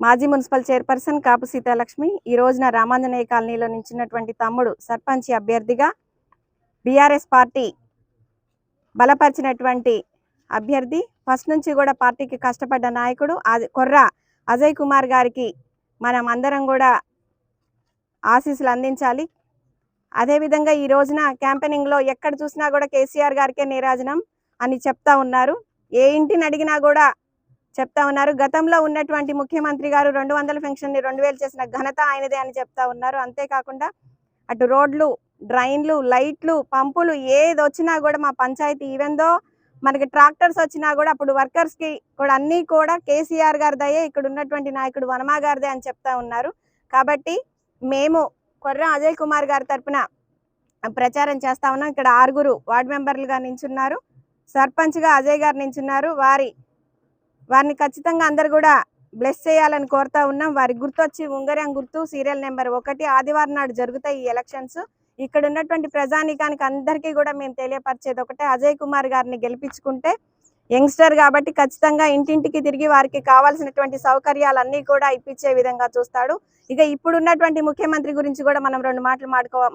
మాజీ municipal chairperson కాపు సీతాలక్ష్మి ఈ రోజున రామాంజనేయ కాలనీలో నించున్నటువంటి తమ్ముడు సర్పంచ్ అభ్యర్థిగా బీఆర్ఎస్ పార్టీ బలపరిచినటువంటి అభ్యర్థి ఫస్ట్ నుంచి కూడా పార్టీకి కష్టపడ్డ నాయకుడు కొర్రా అజయ్ కుమార్ గారికి మనం అందరం కూడా ఆశీస్సులు అందించాలి. అదేవిధంగా ఈ రోజున క్యాంపెయినింగ్లో ఎక్కడ చూసినా కూడా కేసీఆర్ గారికే నీరాజనం అని చెప్తా ఉన్నారు. ఏ ఇంటిని అడిగినా కూడా చెప్తా ఉన్నారు. గతంలో ఉన్నటువంటి ముఖ్యమంత్రి గారు 200 పెన్షన్ని 2000 చేసిన ఘనత ఆయనదే అని చెప్తా ఉన్నారు. అంతేకాకుండా అటు రోడ్లు, డ్రైన్లు, లైట్లు, పంపులు ఏది వచ్చినా కూడా మా పంచాయతీ ఈవెందో మనకి ట్రాక్టర్స్ వచ్చినా కూడా అప్పుడు వర్కర్స్కి కూడా అన్నీ కూడా కేసీఆర్ గారిదయే, ఇక్కడ ఉన్నటువంటి నాయకుడు వనమా గారిదే అని చెప్తా ఉన్నారు. కాబట్టి మేము కొర్రా అజయ్ కుమార్ గారి తరఫున ప్రచారం చేస్తా ఉన్నాం. ఇక్కడ 6 వార్డు మెంబర్లుగా నించున్నారు. సర్పంచ్గా అజయ్ గారు నించున్నారు. వారిని ఖచ్చితంగా అందరు కూడా బ్లెస్ చేయాలని కోరుతా ఉన్నాం. వారి గుర్తు వచ్చి ఉంగరం గుర్తు, సీరియల్ నెంబర్ 1. ఆదివారం నాడు జరుగుతాయి ఈ ఎలక్షన్స్. ఇక్కడ ఉన్నటువంటి ప్రజానీకానికి అందరికీ కూడా మేము తెలియపరిచేది ఒకటే, అజయ్ కుమార్ గారిని గెలిపించుకుంటే యంగ్స్టర్ కాబట్టి ఖచ్చితంగా ఇంటింటికి తిరిగి వారికి కావాల్సినటువంటి సౌకర్యాలన్నీ కూడా ఇప్పించే విధంగా చూస్తాడు. ఇక ఇప్పుడున్నటువంటి ముఖ్యమంత్రి గురించి కూడా మనం 2 మాటలు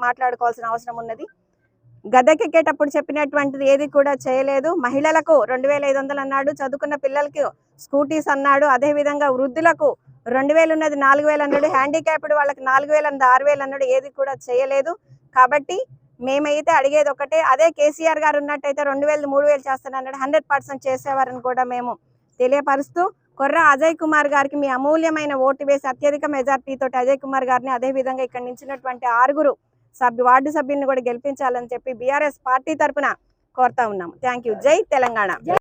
మాట్లాడుకోవాల్సిన అవసరం ఉన్నది. గద్దెకెక్కేటప్పుడు చెప్పినటువంటిది ఏది కూడా చేయలేదు. మహిళలకు 2500 అన్నాడు, చదువుకున్న పిల్లలకి స్కూటీస్ అన్నాడు, అదేవిధంగా వృద్ధులకు 2000 ఉన్నది 4000 అన్నాడు, హ్యాండిక్యాప్డ్ వాళ్ళకి 4000 అన్నది 6000 అన్నాడు, ఏది కూడా చేయలేదు. కాబట్టి మేమైతే అడిగేది ఒకటే, అదే కేసీఆర్ గారు ఉన్నట్టయితే 2000 3000 చేస్తానన్నాడు, 100% చేసేవారని కూడా మేము తెలియపరుస్తూ కొర్రా అజయ్ కుమార్ గారికి మీ అమూల్యమైన ఓటు వేసి అత్యధిక మెజార్టీతో అజయ్ కుమార్ గారిని, అదేవిధంగా ఇక్కడ నించినటువంటి 6 వార్డు సభ్యులను కూడా గెలిపించాలని చెప్పి బీఆర్ఎస్ పార్టీ తరఫున కోరుతా ఉన్నాము. Thank you. జై తెలంగాణ.